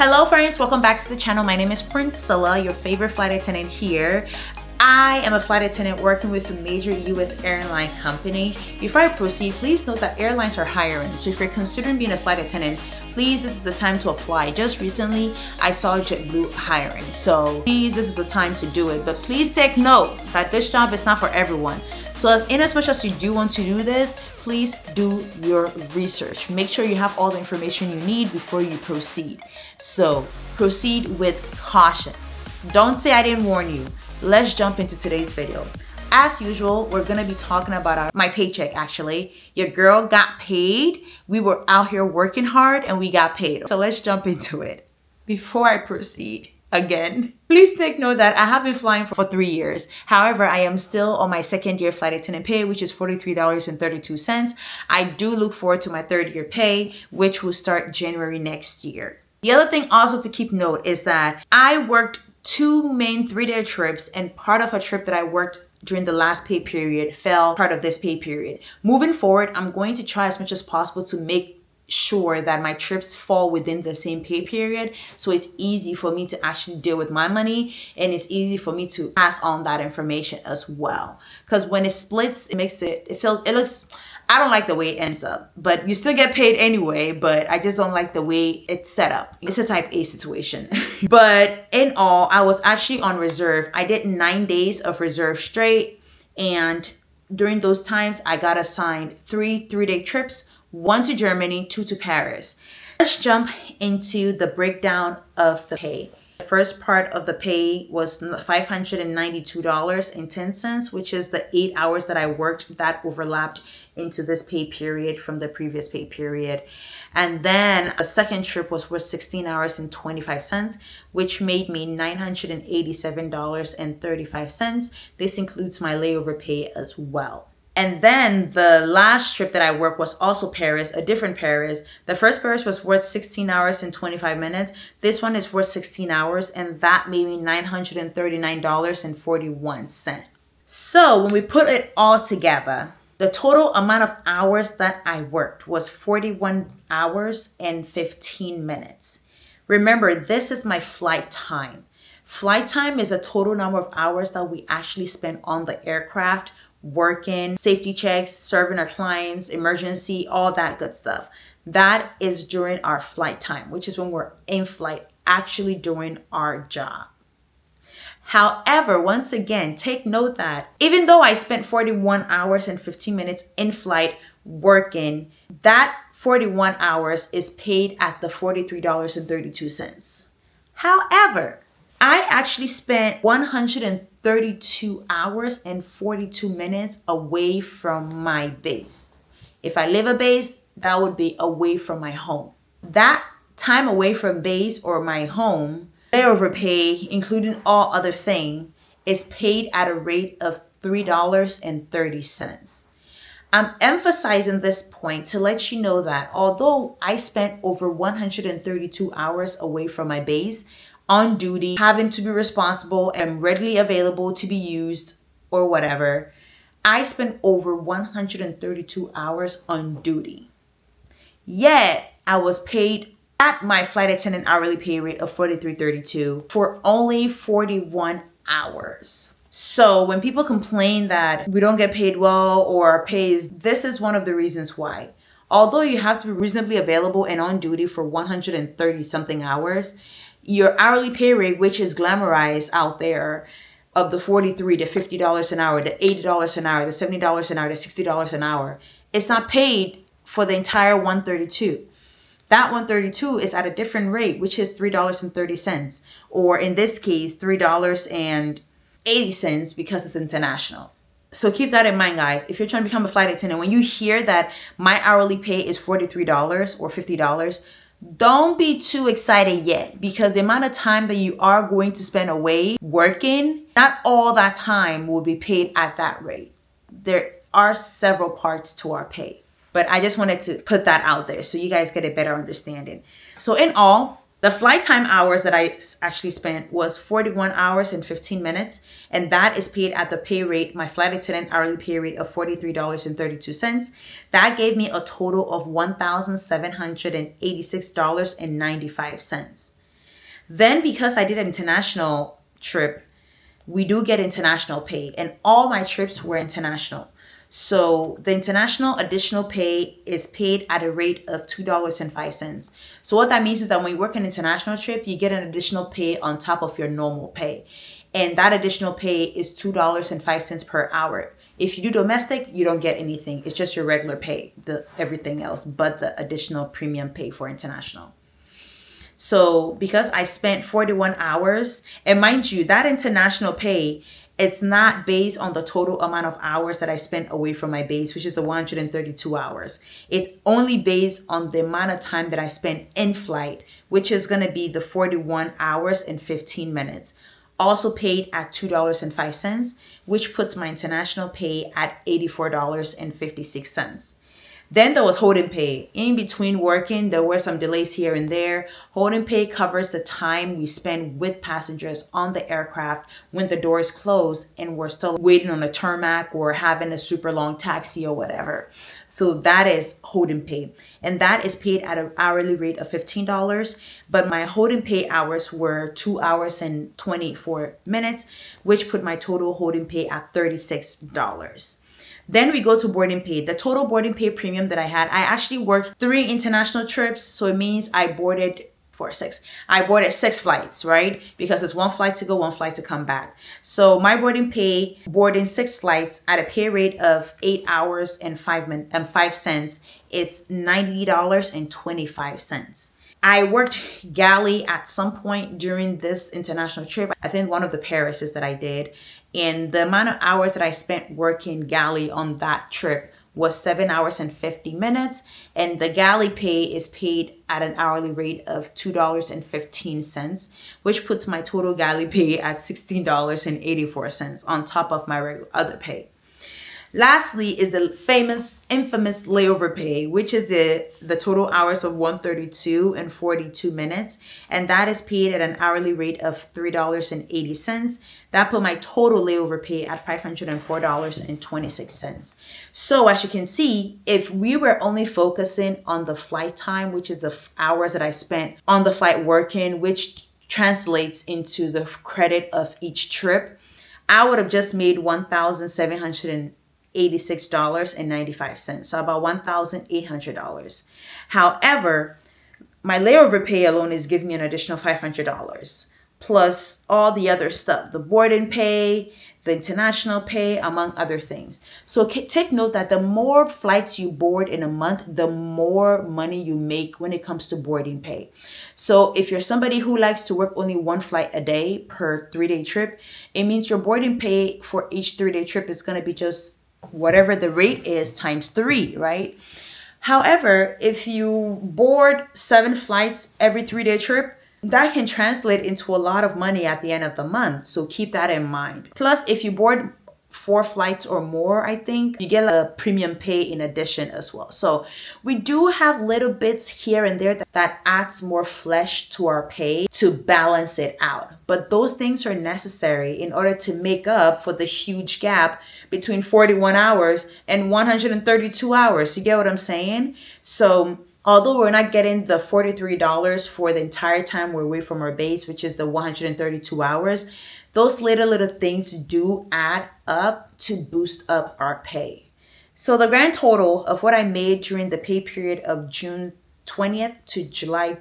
Hello friends, welcome back to the channel. My name is Priscilla, your favorite flight attendant here. I am a flight attendant working with a major US airline company. Before I proceed, please note that airlines are hiring. So if you're considering being a flight attendant, please, this is the time to apply. Just recently, I saw JetBlue hiring. So please, this is the time to do it. But please take note that this job is not for everyone. So in as much as you do want to do this, please do your research. Make sure you have all the information you need before you proceed. So proceed with caution. Don't say I didn't warn you. Let's jump into today's video. As usual, we're gonna be talking about my paycheck actually. Your girl got paid. We were out here working hard and we got paid. So let's jump into it. Before I proceed, again, please take note that I have been flying for 3 years. However, I am still on my second year flight attendant pay, which is $43.32. I do look forward to my third year pay, which will start January next year. The other thing also to keep note is that I worked 2 main 3-day trips, and part of a trip that I worked during the last pay period fell part of this pay period. Moving forward, I'm going to try as much as possible to make sure that my trips fall within the same pay period, so it's easy for me to actually deal with my money and it's easy for me to pass on that information as well. Because when it splits, it makes it looks, I don't like the way it ends up, but you still get paid anyway, but I just don't like the way it's set up. It's a type A situation. But in all, I was actually on reserve. I did 9 days of reserve straight, and during those times I got assigned 3 3-day trips, 1 to Germany, 2 to Paris. Let's jump into the breakdown of the pay. The first part of the pay was $592.10, which is the 8 hours that I worked that overlapped into this pay period from the previous pay period. And then the second trip was worth 16 hours and 25 cents, which made me $987.35. This includes my layover pay as well. And then the last trip that I worked was also Paris, a different Paris. The first Paris was worth 16 hours and 25 minutes. This one is worth 16 hours, and that made me $939.41. So when we put it all together, the total amount of hours that I worked was 41 hours and 15 minutes. Remember, this is my flight time. Flight time is the total number of hours that we actually spend on the aircraft, working, safety checks, serving our clients, emergency, all that good stuff. That is during our flight time, which is when we're in flight, actually doing our job. However, once again, take note that even though I spent 41 hours and 15 minutes in flight working, that 41 hours is paid at the $43.32. However, I actually spent 132 hours and 42 minutes away from my base. If I live a base, that would be away from my home. That time away from base or my home, layover pay, including all other things, is paid at a rate of $3.30. I'm emphasizing this point to let you know that although I spent over 132 hours away from my base, on duty, having to be responsible and readily available to be used or whatever, I spent over 132 hours on duty. Yet I was paid at my flight attendant hourly pay rate of $43.32 for only 41 hours. So when people complain that we don't get paid well or our pay is, this is one of the reasons why. Although you have to be reasonably available and on duty for 130 something hours, your hourly pay rate, which is glamorized out there, of the $43 to $50 an hour, the $80 an hour, the $70 an hour, the $60 an hour, it's not paid for the entire 132. That 132 is at a different rate, which is $3.30, or in this case, $3.80 because it's international. So keep that in mind, guys. If you're trying to become a flight attendant, when you hear that my hourly pay is $43 or $50, don't be too excited yet, because the amount of time that you are going to spend away working, not all that time will be paid at that rate. There are several parts to our pay, but I just wanted to put that out there so you guys get a better understanding. So in all, the flight time hours that I actually spent was 41 hours and 15 minutes, and that is paid at the pay rate, my flight attendant hourly pay rate of $43.32. That gave me a total of $1,786.95. Then because I did an international trip, we do get international pay, and all my trips were international. So the international additional pay is paid at a rate of $2.05. So what that means is that when you work an international trip, you get an additional pay on top of your normal pay. And that additional pay is $2.05 per hour. If you do domestic, you don't get anything. It's just your regular pay, the everything else, but the additional premium pay for international. So because I spent 41 hours, and mind you, that international pay, it's not based on the total amount of hours that I spent away from my base, which is the 132 hours. It's only based on the amount of time that I spent in flight, which is going to be the 41 hours and 15 minutes. Also paid at $2.05, which puts my international pay at $84.56. Then there was holding pay. In between working, there were some delays here and there. Holding pay covers the time we spend with passengers on the aircraft when the doors close and we're still waiting on a tarmac or having a super long taxi or whatever. So that is holding pay. And that is paid at an hourly rate of $15. But my holding pay hours were 2 hours and 24 minutes, which put my total holding pay at $36. Then we go to boarding pay. The total boarding pay premium that I had, I actually worked 3 international trips. So it means I boarded 6 flights, right? Because it's 1 flight to go, 1 flight to come back. So my boarding pay, boarding 6 flights at a pay rate of 8 hours and 5 cents is $90.25. I worked galley at some point during this international trip. I think one of the Parises that I did. And the amount of hours that I spent working galley on that trip was 7 hours and 50 minutes. And the galley pay is paid at an hourly rate of $2.15, which puts my total galley pay at $16.84 on top of my regular other pay. Lastly is the infamous layover pay, which is the total hours of 132 and 42 minutes. And that is paid at an hourly rate of $3.80. That put my total layover pay at $504.26. So as you can see, if we were only focusing on the flight time, which is the hours that I spent on the flight working, which translates into the credit of each trip, I would have just made $1,786.95, so about $1,800. However, my layover pay alone is giving me an additional $500, plus all the other stuff, the boarding pay, the international pay, among other things. So take note that the more flights you board in a month, the more money you make when it comes to boarding pay. So if you're somebody who likes to work only 1 flight a day per 3-day trip, it means your boarding pay for each 3-day trip is going to be just whatever the rate is times 3, right? However, if you board 7 flights every 3-day trip, that can translate into a lot of money at the end of the month. So keep that in mind. Plus, if you board 4 flights or more, I think you get a premium pay in addition as well. So we do have little bits here and there that adds more flesh to our pay to balance it out. But those things are necessary in order to make up for the huge gap between 41 hours and 132 hours. You get what I'm saying? So although we're not getting the $43 for the entire time we're away from our base, which is the 132 hours, those little things do add up to boost up our pay. So the grand total of what I made during the pay period of June 20th to July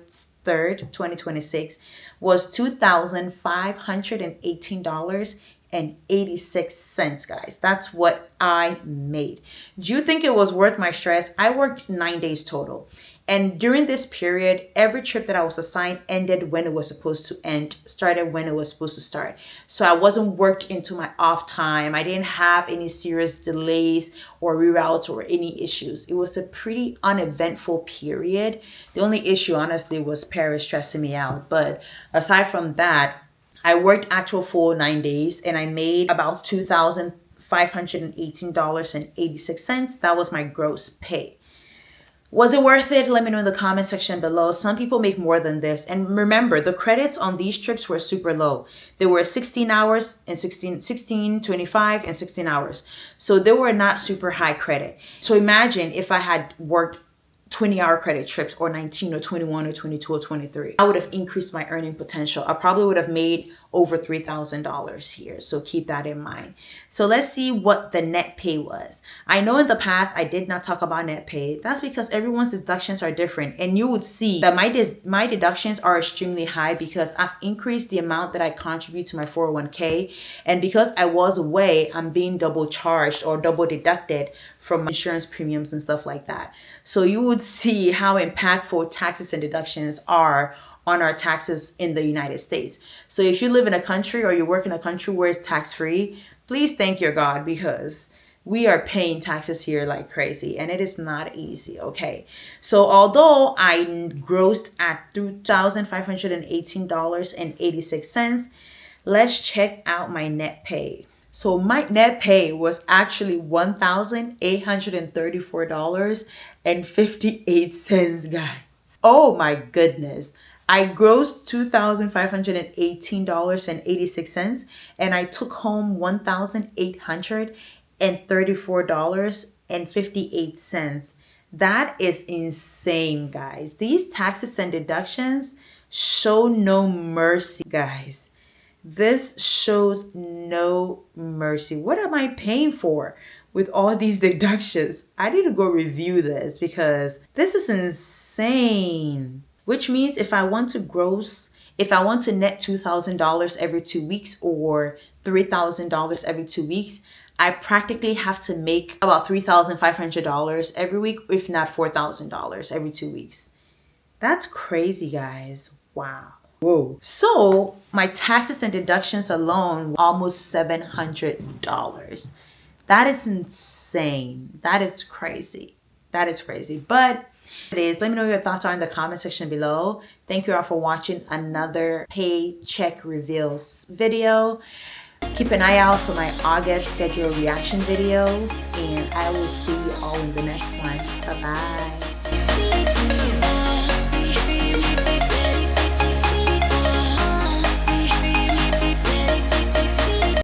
3rd, 2026 was $2,518.86, guys. That's what I made. Do you think it was worth my stress? I worked 9 days total. And during this period, every trip that I was assigned ended when it was supposed to end, started when it was supposed to start. So I wasn't worked into my off time. I didn't have any serious delays or reroutes or any issues. It was a pretty uneventful period. The only issue, honestly, was Paris stressing me out. But aside from that, I worked actual full 9 days and I made about $2,518.86. That was my gross pay. Was it worth it? Let me know in the comment section below. Some people make more than this. And remember, the credits on these trips were super low. They were 16 hours and 16, 25, and 16 hours. So they were not super high credit. So imagine if I had worked 20-hour credit trips, or 19 or 21 or 22 or 23. I would have increased my earning potential. I probably would have made over $3,000 here. So keep that in mind. So let's see what the net pay was. I know in the past I did not talk about net pay. That's because everyone's deductions are different. And you would see that my deductions are extremely high because I've increased the amount that I contribute to my 401k. And because I was away, I'm being double charged or double deducted from my insurance premiums and stuff like that. So you would see how impactful taxes and deductions are on our taxes in the United States. So if you live in a country or you work in a country where it's tax-free, please thank your God, because we are paying taxes here like crazy and it is not easy, okay? So although I grossed at $2,518.86, let's check out my net pay. So my net pay was actually $1,834.58, guys. Oh my goodness. I grossed $2,518.86 and I took home $1,834.58. That is insane, guys. These taxes and deductions show no mercy, guys. This shows no mercy. What am I paying for with all these deductions? I need to go review this because this is insane. Which means if I want to net $2,000 every 2 weeks or $3,000 every 2 weeks, I practically have to make about $3,500 every week, if not $4,000 every 2 weeks. That's crazy, guys. Wow. Whoa. So my taxes and deductions alone, almost $700. That is insane. That is crazy. That is crazy. But it is. Let me know your thoughts are in the comment section below. Thank you all for watching another paycheck reveals video. Keep an eye out for my August schedule reaction videos, and I will see you all in the next one. Bye-bye.